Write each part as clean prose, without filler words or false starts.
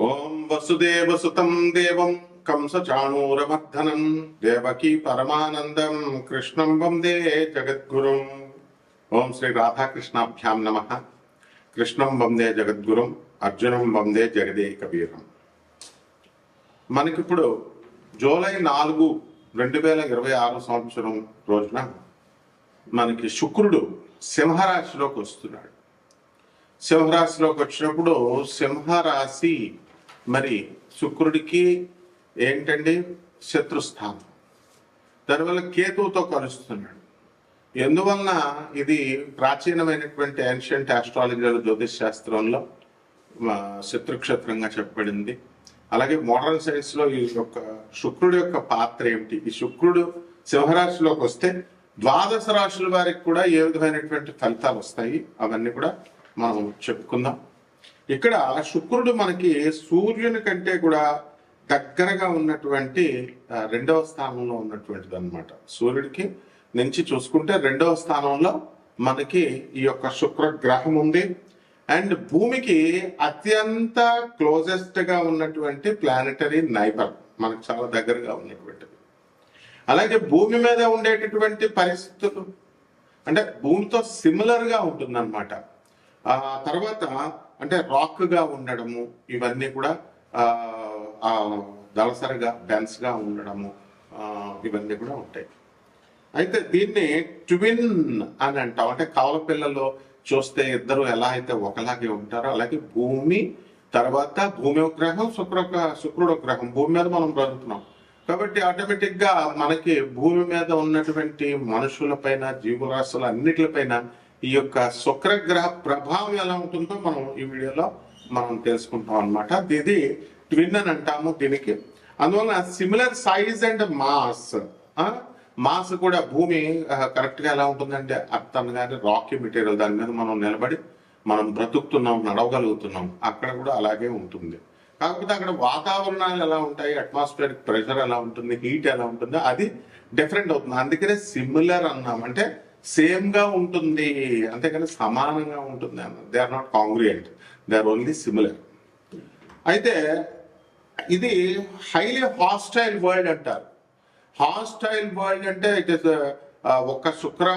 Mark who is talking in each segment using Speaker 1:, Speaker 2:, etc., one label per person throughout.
Speaker 1: ఓం వసుదేవసుతం దేవం కంసచాణూరమర్దనం దేవకీ పరమానందం కృష్ణం వందే జగద్గురుం. ఓం శ్రీ రాధాకృష్ణాభ్యాం నమ. కృష్ణం వందే జగద్గురుం, అర్జునం వందే జగదేకవీరం. మనకిప్పుడు జూలై 4, 2026 సంవత్సరం రోజున మనకి శుక్రుడు సింహరాశిలోకి వస్తున్నాడు. సింహరాశిలోకి వచ్చినప్పుడు సింహరాశి మరి శుక్రుడికి ఏంటండి శత్రుస్థానం. దానివల్ల కేతువుతో కలుస్తున్నాడు. ఎందువలన ఇది ప్రాచీనమైనటువంటి ఏన్షియంట్ ఆస్ట్రాలజీలో జ్యోతిష్ శాస్త్రంలో శత్రుక్షేత్రంగా చెప్పబడింది. అలాగే మోడర్న్ సైన్స్ లో ఈ యొక్క శుక్రుడు యొక్క పాత్ర ఏమిటి, ఈ శుక్రుడు సింహరాశిలోకి వస్తే ద్వాదశ రాశుల వారికి కూడా ఏ విధమైనటువంటి ఫలితాలు వస్తాయి అవన్నీ కూడా మనం చెప్పుకుందాం. ఇక్కడ శుక్రుడు మనకి సూర్యుని కంటే కూడా దగ్గరగా ఉన్నటువంటి 2వ స్థానంలో ఉన్నటువంటిది అనమాట. సూర్యుడికి నుంచి చూసుకుంటే 2వ స్థానంలో మనకి ఈ యొక్క శుక్ర గ్రహం ఉంది. అండ్ భూమికి అత్యంత క్లోజెస్ట్ గా ఉన్నటువంటి ప్లానెటరీ నైబర్, మనకు చాలా దగ్గరగా ఉన్నటువంటిది. అలాగే భూమి మీద ఉండేటటువంటి పరిస్థితులు అంటే భూమితో సిమిలర్ గా ఉంటుందన్నమాట. తర్వాత అంటే రాక్ గా ఉండడము, ఇవన్నీ కూడా దళసరిగా డెన్స్ గా ఉండడము, ఇవన్నీ కూడా ఉంటాయి. అయితే దీన్ని ట్విన్ అని అంటాం. అంటే కవల పిల్లలు చూస్తే ఇద్దరు ఎలా అయితే ఒకలాగే ఉంటారో అలాగే భూమి తర్వాత భూమి ఒక గ్రహం, శుక్రుడు ఒక గ్రహం. భూమి మీద మనం బ్రతుకుతున్నాం కాబట్టి ఆటోమేటిక్ గా మనకి భూమి మీద ఉన్నటువంటి మనుషుల పైన జీవరాశుల అన్నిటిపైన ఈ యొక్క శుక్రగ్రహ ప్రభావం ఎలా ఉంటుందో మనం ఈ వీడియోలో మనం తెలుసుకుంటాం అనమాట. ఇది ట్విన్ అని అంటాము దీనికి. అందువలన సిమిలర్ సైజ్ అండ్ మాస్ కూడా భూమి కరెక్ట్ గా ఎలా ఉంటుందంటే అర్థం కానీ రాకీ మెటీరియల్, దాని మీద మనం నిలబడి మనం బ్రతుకుతున్నాం, నడవగలుగుతున్నాం. అక్కడ కూడా అలాగే ఉంటుంది. కాకపోతే అక్కడ వాతావరణాలు ఎలా ఉంటాయి, అట్మాస్ఫియరిక్ ప్రెషర్ ఎలా ఉంటుంది, హీట్ ఎలా ఉంటుందో అది డిఫరెంట్ అవుతుంది. అందుకనే సిమిలర్ అన్నాం, అంటే సేమ్ గా ఉంటుంది, అంతేకాని సమానంగా ఉంటుంది అన్న. They are not congruent, they are only similar. అయితే ఇది హైలీ హాస్టైల్ వరల్డ్ అంటారు. హాస్టైల్ వరల్డ్ అంటే ఇట్ ఇస్ ఒక శుక్ర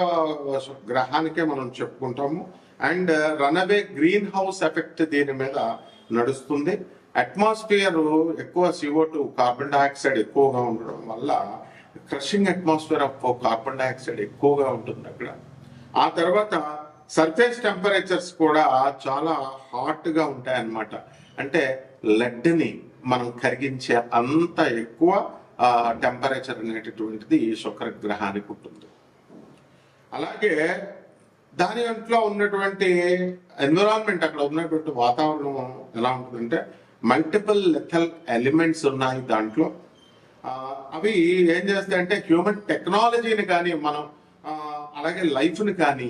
Speaker 1: గ్రహానికే మనం చెప్పుకుంటాము. And runaway greenhouse effect దీని మీద నడుస్తుంది. అట్మాస్ఫియర్ ఎక్కువ CO2 కార్బన్ డైఆక్సైడ్ ఎక్కువగా ఉండడం వల్ల crushing atmosphere of carbon dioxide ఎక్కువగా ఉంటుంది అక్కడ. ఆ తర్వాత సర్ఫేస్ టెంపరేచర్స్ కూడా చాలా హాట్ గా ఉంటాయన్నమాట. అంటే లెడ్ ని మనం కరిగించే అంత ఎక్కువ టెంపరేచర్ అనేటటువంటిది ఈ శుక్ర గ్రహానికి ఉంటుంది. అలాగే దాని అంట్లో ఉన్నటువంటి ఎన్విరాన్మెంట్, అక్కడ ఉన్నటువంటి వాతావరణం ఎలా ఉంటుందంటే మల్టిపుల్ లెథల్ ఎలిమెంట్స్ ఉన్నాయి దాంట్లో. అవి ఏం చేస్తాయంటే హ్యూమన్ టెక్నాలజీని కానీ మనం అలాగే లైఫ్ని కానీ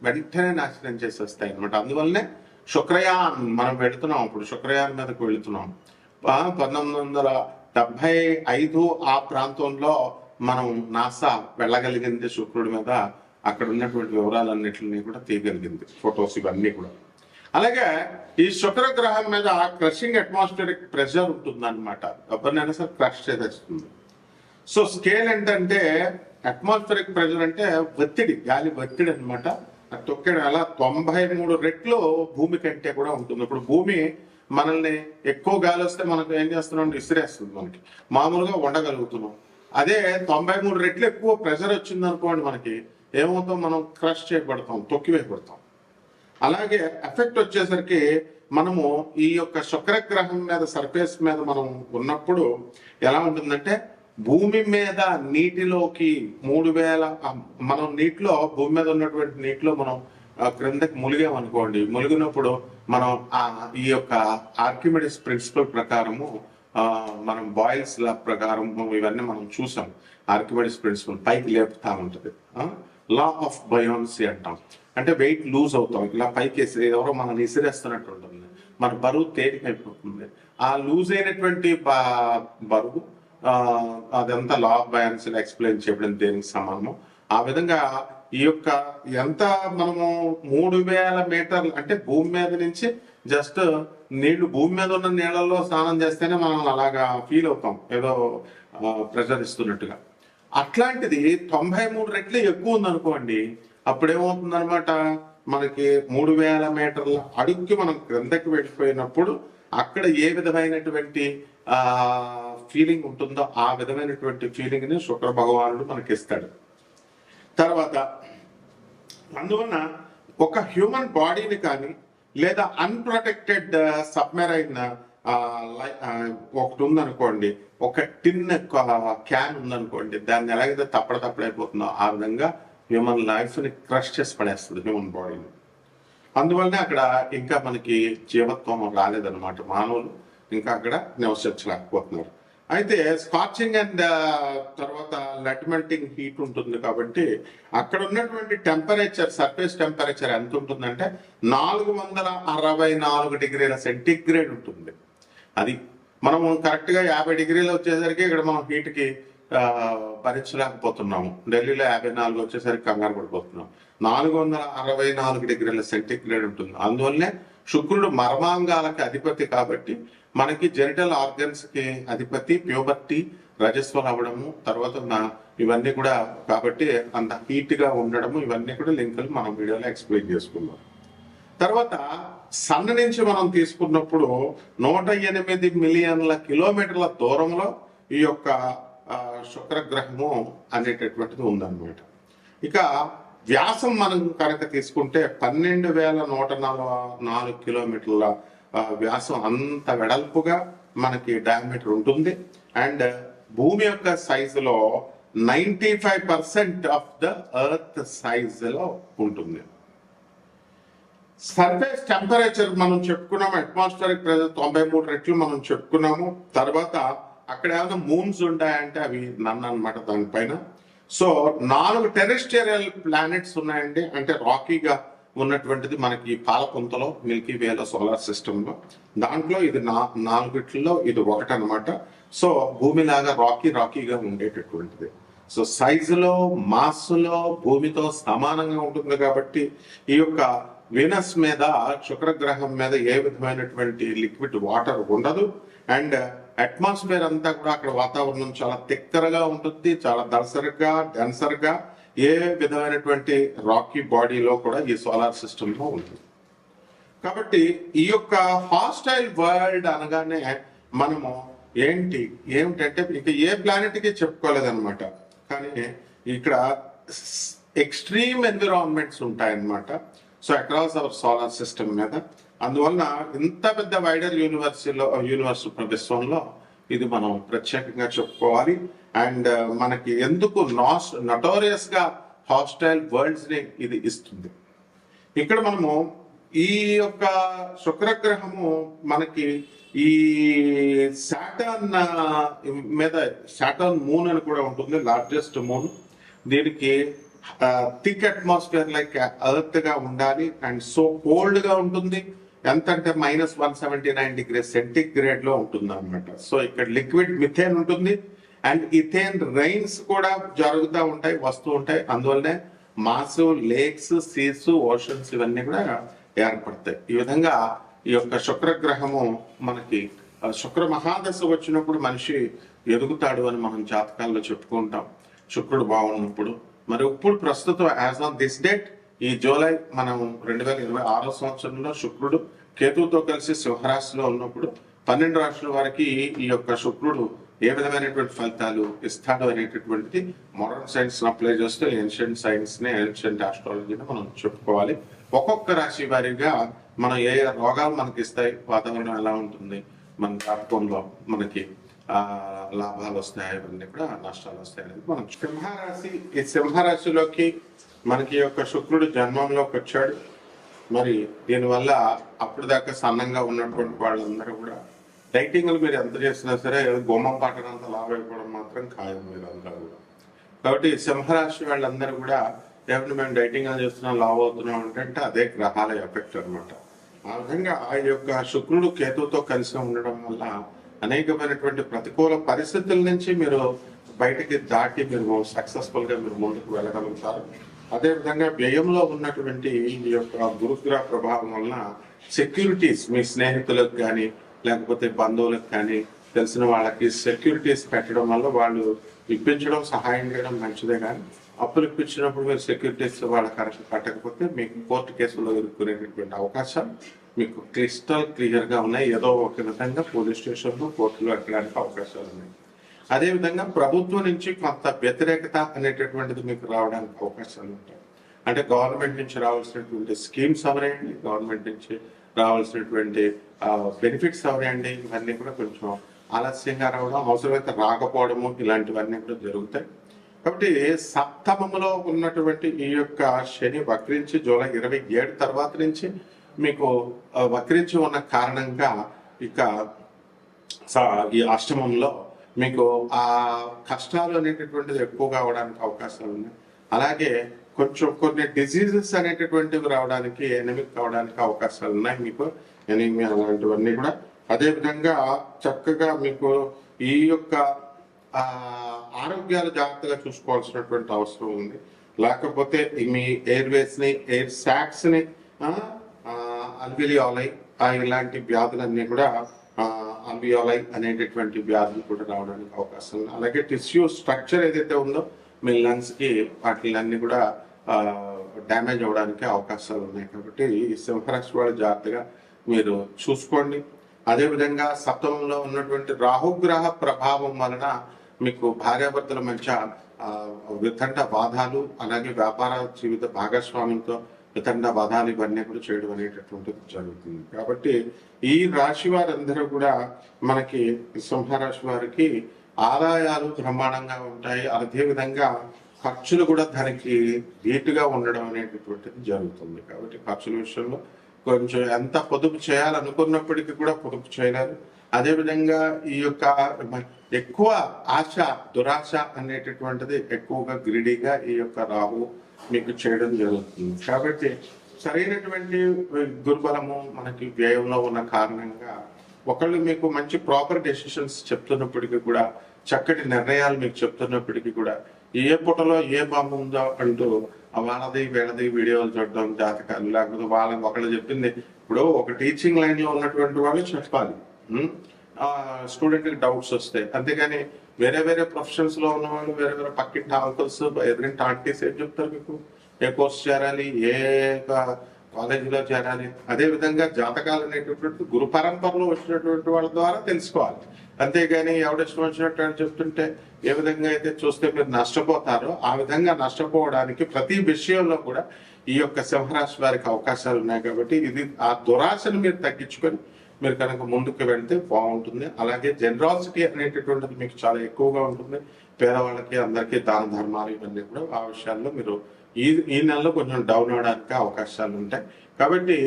Speaker 1: వెంటనే నాశనం చేసేస్తాయి అనమాట. అందువల్లనే శుక్రయాన్ మనం వెళుతున్నాం, ఇప్పుడు శుక్రయాన్ మీదకు వెళుతున్నాం. 1975 ఆ ప్రాంతంలో మనం నాసా వెళ్ళగలిగింది శుక్రుడి మీద. అక్కడ ఉన్నటువంటి వివరాలన్నింటినీ కూడా తీయగలిగింది, ఫొటోస్ ఇవన్నీ కూడా. అలాగే ఈ శుక్ర గ్రహం మీద క్రషింగ్ అట్మాస్ఫియరిక్ ప్రెషర్ ఉంటుంది అనమాట. ఎవరినైనా సరే క్రష్ చేసేస్తుంది. సో స్కేల్ ఏంటంటే అట్మాస్ఫియరిక్ ప్రెషర్ అంటే ఒత్తిడి, గాలి ఒత్తిడి అనమాట. తొక్కేయడం అలా 93 రెట్లు భూమి కంటే కూడా ఉంటుంది. ఇప్పుడు భూమి మనల్ని ఎక్కువ గాలి వస్తే మనకు ఏం చేస్తున్నాం, విసిరేస్తుంది. మనకి మామూలుగా ఉండగలుగుతున్నాం. అదే 93 రెట్లు ఎక్కువ ప్రెషర్ వచ్చింది అనుకోండి, మనకి ఏమవుతాం, మనం క్రష్ చేయబడతాం, తొక్కివేయబడతాం. అలాగే ఎఫెక్ట్ వచ్చేసరికి మనము ఈ యొక్క శుక్రగ్రహం మీద సర్ఫేస్ మీద మనం ఉన్నప్పుడు ఎలా ఉంటుందంటే భూమి మీద నీటిలోకి 3000 మనం నీటిలో భూమి మీద ఉన్నటువంటి నీటిలో మనం క్రిందకి ములిగామనుకోండి. ములిగినప్పుడు మనం ఈ యొక్క ఆర్కిమిడిస్ ప్రిన్సిపల్ ప్రకారము మనం బాయిల్స్ లా ప్రకారం ఇవన్నీ మనం చూసాం. ఆర్కిమిడిస్ ప్రిన్సిపల్ పైకి లేపుతా ఉంటది. లా ఆఫ్ బయోన్సీ అంటాం. అంటే వెయిట్ లూజ్ అవుతాం, ఇలా పైకి వేసి ఎవరో మనం విసిరేస్తున్నట్టు ఉంటుంది, మన బరువు తేలికైపోతుంది. ఆ లూజ్ అయినటువంటి బరువు అదంతా లా ఆఫ్ బయాన్సీలో ఎక్స్ప్లెయిన్ చేయడం దేనికి సమానము. ఆ విధంగా ఈ యొక్క ఎంత మనము 3000 మీటర్లు అంటే భూమి మీద నుంచి జస్ట్ నీళ్లు భూమి మీద ఉన్న నీళ్ళల్లో స్నానం చేస్తేనే మనం అలాగా ఫీల్ అవుతాం, ఏదో ప్రెషర్ ఇస్తున్నట్టుగా. అట్లాంటిది 93 రెట్లు ఎక్కువ ఉందనుకోండి, అప్పుడు ఏమవుతుందన్నమాట, మనకి 3000 మీటర్ల అడుగుకి మనం క్రిందకి వెళ్ళిపోయినప్పుడు అక్కడ ఏ విధమైనటువంటి ఫీలింగ్ ఉంటుందో ఆ విధమైనటువంటి ఫీలింగ్ ని శుక్ర భగవానుడు మనకి ఇస్తాడు. తర్వాత అందువలన ఒక హ్యూమన్ బాడీని కానీ లేదా అన్ప్రొటెక్టెడ్ సబ్మెరైన్ ఒకటి ఉందనుకోండి, ఒక టిన్ క్యాన్ ఉందనుకోండి, దాన్ని ఎలాగైతే తప్పడైపోతుందో ఆ విధంగా హ్యూమన్ లైఫ్ ని క్రష్ చేసి పడేస్తుంది హ్యూమన్ బాడీని. అందువల్లనే అక్కడ ఇంకా మనకి జీవత్వం రాలేదన్నమాట, మానవులు ఇంకా అక్కడ నివసించలేకపోతున్నారు. అయితే స్కాచింగ్ అండ్ తర్వాత లెట్ మెల్టింగ్ హీట్ ఉంటుంది కాబట్టి అక్కడ ఉన్నటువంటి టెంపరేచర్, సర్ఫేస్ టెంపరేచర్ ఎంత ఉంటుందంటే 464 డిగ్రీల సెంటిగ్రేడ్ ఉంటుంది. అది మనం కరెక్ట్ గా 50 డిగ్రీలు వచ్చేసరికి ఇక్కడ మనం హీట్ కి భరించలేకపోతున్నాము. ఢిల్లీలో 54 వచ్చేసరికి కంగారు పడిపోతున్నాం. 464 డిగ్రీల సెంటిగ్రేడ్ ఉంటుంది. అందువల్లనే శుక్రుడు మర్మాంగాలకి అధిపతి కాబట్టి మనకి జెనిటల్ ఆర్గన్స్ కి అధిపతి, ప్యూబర్టీ, రజస్వలు అవ్వడము, తర్వాత ఇవన్నీ కూడా కాబట్టి అంత హీట్ గా ఉండడము, ఇవన్నీ కూడా లింకులు మనం వీడియోలో ఎక్స్ప్లెయిన్ చేసుకున్నాం. తర్వాత సన్ నుంచి మనం తీసుకున్నప్పుడు 108 మిలియన్ల కిలోమీటర్ల దూరంలో ఈ యొక్క శుక్రగ్రహము అనేటటువంటిది ఉందన్నమాట. ఇక వ్యాసం మనం కనుక తీసుకుంటే 12,144 కిలోమీటర్ల వ్యాసం, అంత వెడల్పుగా మనకి డయామీటర్ ఉంటుంది. అండ్ భూమి యొక్క సైజులో 95% ఆఫ్ ద ఎర్త్ సైజులో ఉంటుంది. సర్ఫేస్ టెంపరేచర్ మనం చెప్పుకున్నాము, అట్మాస్ఫియరిక్ ప్రెషర్ 93 రెట్లు మనం చెప్పుకున్నాము. తర్వాత అక్కడ ఏమైనా మూన్స్ ఉంటాయంటే అవి నన్ను అనమాట దానిపైన. సో 4 టెరెస్ట్రియల్ ప్లానెట్స్ ఉన్నాయండి, అంటే రాకీగా ఉన్నటువంటిది మనకి పాలపుంతలో, మిల్కీ వేలో, సోలార్ సిస్టమ్ లో. దాంట్లో ఇది 4 ఇది ఒకటి అనమాట. సో భూమిలాగా రాకీగా ఉండేటటువంటిది. సో సైజులో, మాస్లో భూమితో సమానంగా ఉంటుంది కాబట్టి ఈ యొక్క వీనస్ మీద, శుక్రగ్రహం మీద ఏ విధమైనటువంటి లిక్విడ్ వాటర్ ఉండదు. అండ్ అట్మాస్ఫియర్ అంతా కూడా అక్కడ వాతావరణం చాలా తిక్కరగా ఉంటుంది, చాలా దళసరిగా, డెన్సర్గా, ఏ విధమైనటువంటి రాకీ బాడీలో కూడా ఈ సోలార్ సిస్టమ్ లో ఉంటుంది. కాబట్టి ఈ యొక్క హాస్టైల్ వరల్డ్ అనగానే మనము ఏమిటంటే ఇక ఏ ప్లానెట్ కి చెప్పుకోలేదన్నమాట, కానీ ఇక్కడ ఎక్స్ట్రీమ్ ఎన్విరాన్మెంట్స్ ఉంటాయన్నమాట. So across our solar system మీద. అందువలన ఇంత పెద్ద వైడర్ యూనివర్స్ విశ్వంలో ఇది మనం ప్రత్యేకంగా చెప్పుకోవాలి. అండ్ మనకి ఎందుకు నటోరియస్ గా హాస్టైల్ వరల్డ్స్ ని ఇది ఇస్తుంది. ఇక్కడ మనము ఈ యొక్క శుక్రగ్రహము మనకి ఈ సాటర్న్ మీద, సాటర్న్ మూన్ అని కూడా ఉంటుంది, లార్జెస్ట్ మూన్. దీనికి థిక్ అట్మాస్ఫియర్ లైక్ ఎర్త్ గా ఉండాలి అండ్ సో కోల్డ్ గా ఉంటుంది. ఎంత అంటే -179 డిగ్రీ సెంటిగ్రేడ్ లో ఉంటుంది అనమాట. సో ఇక్కడ లిక్విడ్ మిథేన్ ఉంటుంది అండ్ ఇథేన్ రైన్స్ కూడా జరుగుతూ ఉంటాయి, వస్తూ ఉంటాయి. అందువల్లనే మాసు, లేక్స్, సీస్, ఓషన్స్ ఇవన్నీ కూడా ఏర్పడతాయి. ఈ విధంగా ఈ యొక్క శుక్రగ్రహము మనకి శుక్ర మహాదశ వచ్చినప్పుడు మనిషి ఎదుగుతాడు అని మనం జాతకాల్లో చెప్పుకుంటాం, శుక్రుడు బాగున్నప్పుడు. మరి ఇప్పుడు ప్రస్తుతం యాజ్ ఆన్ దిస్ డేట్ ఈ జూలై మనం 2026 సంవత్సరంలో శుక్రుడు కేతువుతో కలిసి సింహరాశిలో ఉన్నప్పుడు 12 రాశుల వారికి ఈ యొక్క శుక్రుడు ఏ విధమైనటువంటి ఫలితాలు ఇస్తాడు అనేటటువంటిది మోడర్న్ సైన్స్ అప్లై చేస్తూ ఏన్షియంట్ సైన్స్ ని, ఏన్షియంట్ ఆస్ట్రాలజీని మనం చెప్పుకోవాలి. ఒక్కొక్క రాశి వారిగా మనం ఏ రోగాలు మనకి ఇస్తాయి, వాతావరణం ఎలా ఉంటుంది, మన జాతకంలో మనకి లాభాలు వస్తాయి, ఇవన్నీ కూడా నష్టాలు వస్తాయి అనేది మనం. సింహరాశి, ఈ సింహరాశిలోకి మనకి యొక్క శుక్రుడు జన్మంలోకి వచ్చాడు. మరి దీనివల్ల అప్పుడు దాకా సన్నంగా ఉన్నటువంటి వాళ్ళందరూ కూడా డైటింగ్లు మీరు ఎంత చేసినా సరే గుమ్మం పట్టడంత లాభం అయిపోవడం మాత్రం ఖాయం మీరు అందరూ కూడా. కాబట్టి సింహరాశి వాళ్ళందరూ కూడా ఏమంటే మేము డైటింగ్ చేస్తున్నాం, లావ్ అవుతున్నాం అంటే అదే గ్రహాల ఎఫెక్ట్ అనమాట. ఆ విధంగా ఈ యొక్క శుక్రుడు కేతువుతో కలిసి ఉండడం వల్ల అనేకమైనటువంటి ప్రతికూల పరిస్థితుల నుంచి మీరు బయటికి దాటి మీరు సక్సెస్ఫుల్ గా మీరు ముందుకు వెళ్ళగలుగుతారు. అదేవిధంగా వ్యయంలో ఉన్నటువంటి ఈ యొక్క గురుగ్రహ ప్రభావం వలన సెక్యూరిటీస్ మీ స్నేహితులకు కానీ లేకపోతే బంధువులకు కానీ తెలిసిన వాళ్ళకి సెక్యూరిటీస్ పెట్టడం వల్ల వాళ్ళు ఇప్పించడం సహాయం చేయడం మంచిదే, కానీ అప్పులు ఇప్పించినప్పుడు మీరు సెక్యూరిటీస్ వాళ్ళ కరెక్ట్ కట్టకపోతే మీకు కోర్టు కేసుల్లో ఎదుర్కొనేటటువంటి అవకాశాలు మీకు క్లియర్గా ఉన్నాయి. ఏదో ఒక విధంగా పోలీస్ స్టేషన్లో కోర్టులో ఎక్కడానికి అవకాశాలు ఉన్నాయి. అదేవిధంగా ప్రభుత్వం నుంచి కొంత వ్యతిరేకత అనేటటువంటిది మీకు రావడానికి అవకాశాలు ఉంటాయి. అంటే గవర్నమెంట్ నుంచి రావాల్సినటువంటి స్కీమ్స్ అవనండి, గవర్నమెంట్ నుంచి రావాల్సినటువంటి బెనిఫిట్స్ అవనండి, ఇవన్నీ కూడా కొంచెం ఆలస్యంగా రావడం, అవసరమైతే రాకపోవడము, ఇలాంటివన్నీ కూడా జరుగుతాయి. కాబట్టి సప్తమంలో ఉన్నటువంటి ఈ యొక్క శని వక్రించి జూలై 27 తర్వాత నుంచి మీకు వక్రించి ఉన్న కారణంగా ఇక ఈ అష్టమంలో మీకు ఆ కష్టాలు అనేటటువంటిది ఎక్కువగా అవడానికి అవకాశాలు ఉన్నాయి. అలాగే కొంచెం కొన్ని డిసీజెస్ అనేటటువంటివి రావడానికి, ఎనిమిక్ కావడానికి అవకాశాలు ఉన్నాయి మీకు, ఎనిమియా అలాంటివన్నీ కూడా. అదేవిధంగా చక్కగా మీకు ఈ యొక్క ఆరోగ్యాలు జాగ్రత్తగా చూసుకోవాల్సినటువంటి అవసరం ఉంది. లేకపోతే మీ ఎయిర్వేస్ ని, ఎయిర్ సాక్స్ ని, అల్వియోలై ఇలాంటి వ్యాధులన్నీ కూడా అల్వియోలై అనేటటువంటి వ్యాధులు కూడా రావడానికి అవకాశం ఉంది. అలాగే టిష్యూ స్ట్రక్చర్ ఏదైతే ఉందో మీ లంగ్స్ కి, వాటిలన్నీ కూడా డ్యామేజ్ అవ్వడానికి అవకాశాలు ఉన్నాయి. కాబట్టి ఈ సింహరాశి వాళ్ళు జాగ్రత్తగా మీరు చూసుకోండి. అదేవిధంగా సప్తమంలో ఉన్నటువంటి రాహుగ్రహ ప్రభావం వలన మీకు భార్యాభర్తల మధ్య వితండ బాధాలు, అలాగే వ్యాపార జీవిత భాగస్వామ్యంతో వితండ బాధాలు, ఇవన్నీ కూడా చేయడం అనేటటువంటిది జరుగుతుంది. కాబట్టి ఈ రాశి వారందరూ కూడా మనకి సింహరాశి వారికి ఆదాయాలు బ్రహ్మాండంగా ఉంటాయి. అదేవిధంగా ఖర్చులు కూడా దానికి ధీటుగా ఉండడం అనేటటువంటిది జరుగుతుంది. కాబట్టి ఖర్చుల విషయంలో కొంచెం ఎంత పొదుపు చేయాలనుకున్నప్పటికీ కూడా పొదుపు చేయలేరు. అదేవిధంగా ఈ యొక్క ఎక్కువ ఆశ, దురాశ అనేటటువంటిది ఎక్కువగా గ్రీడీగా ఈ యొక్క రాహు మీకు చేయడం జరుగుతుంది. కాబట్టి సరైనటువంటి దుర్బలము మనకి వ్యయంలో ఉన్న కారణంగా ఒకళ్ళు మీకు మంచి ప్రాపర్ డెసిషన్స్ చెప్తున్నప్పటికీ కూడా, చక్కటి నిర్ణయాలు మీకు చెప్తున్నప్పటికీ కూడా ఏ పుటలో ఏ బాంబు ఉందో అంటూ వాళ్ళది వీళ్ళది వీడియోలు చూడడం, జాతకాలు, లేకపోతే వాళ్ళని ఒకళ్ళు చెప్పింది. ఇప్పుడు ఒక టీచింగ్ లైన్ లో ఉన్నటువంటి వాళ్ళు చెప్పాలి, స్టూడెంట్కి డౌట్స్ వస్తాయి. అంతేగాని వేరే వేరే ప్రొఫెషన్స్ లో ఉన్న వాళ్ళు, వేరే వేరే పక్కింటి అంకుల్స్, ఎదురింటి ఆంటీస్ ఏం చెప్తారు మీకు, ఏ కోర్స్ చేరాలి, ఏ కాలేజీలో చేరాలి. అదే విధంగా జాతకాలు అనేటటువంటి గురు పరంపరలో వచ్చినటువంటి వాళ్ళ ద్వారా తెలుసుకోవాలి. అంతేగాని ఎవడిష్టం వచ్చినట్టు చెప్తుంటే ఏ విధంగా అయితే చూస్తే మీరు నష్టపోతారో ఆ విధంగా నష్టపోవడానికి ప్రతి విషయంలో కూడా ఈ యొక్క సింహరాశి వారికి అవకాశాలు ఉన్నాయి. కాబట్టి ఇది ఆ దురాశను మీరు తగ్గించుకొని మీరు కనుక ముందుకు వెళ్తే బాగుంటుంది. అలాగే జనరాసిటీ అనేటటువంటిది మీకు చాలా ఎక్కువగా ఉంటుంది. పేదవాళ్ళకి అందరికీ దాన ధర్మాలు ఇవన్నీ కూడా ఆ విషయాల్లో మీరు ఈ నెలలో కొంచెం డౌన్ అవడానికి అవకాశాలు ఉంటాయి. కాబట్టి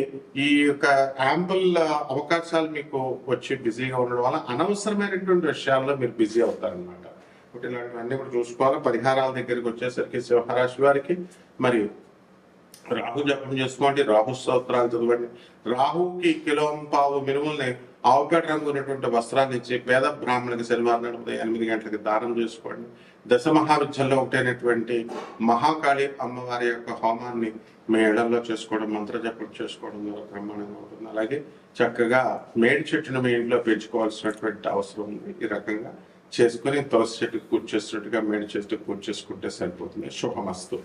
Speaker 1: ఈ యొక్క యాంపుల్ అవకాశాలు మీకు వచ్చి బిజీగా ఉండడం వల్ల అనవసరమైనటువంటి విషయాల్లో మీరు బిజీ అవుతారనమాట. కాబట్టి ఇలాంటివన్నీ కూడా చూసుకోవాలి. పరిహారాల దగ్గరికి వచ్చేసరికి సింహరాశి వారికి మరి రాహు జపం చేసుకోండి, రాహు స్తోత్రాలు చదవండి. రాహుకి కిలోంపావు మినుముల్ని ఆవుపేట రంగు ఉన్నటువంటి వస్త్రాన్ని ఇచ్చి పేద బ్రాహ్మణునికి శనివారం నాడు ఉదయం 8 గంటలకు దానం చేసుకోండి. దశ మహావిద్యల్లో ఒకటైనటువంటి మహాకాళి అమ్మవారి యొక్క హోమాన్ని మీ ఇళ్లలో చేసుకోవడం, మంత్ర జపం చేసుకోవడం ద్వారా బ్రహ్మాండంగా ఉంటుంది. అలాగే చక్కగా మేడి చెట్టును మీ ఇంట్లో పెంచుకోవాల్సినటువంటి అవసరం ఉంది. ఈ రకంగా చేసుకుని తులసి చెట్టుకు పూజ చేసినట్టుగా మేడి చెట్టుకు పూజ చేసుకుంటే సరిపోతుంది. శుభమస్తు.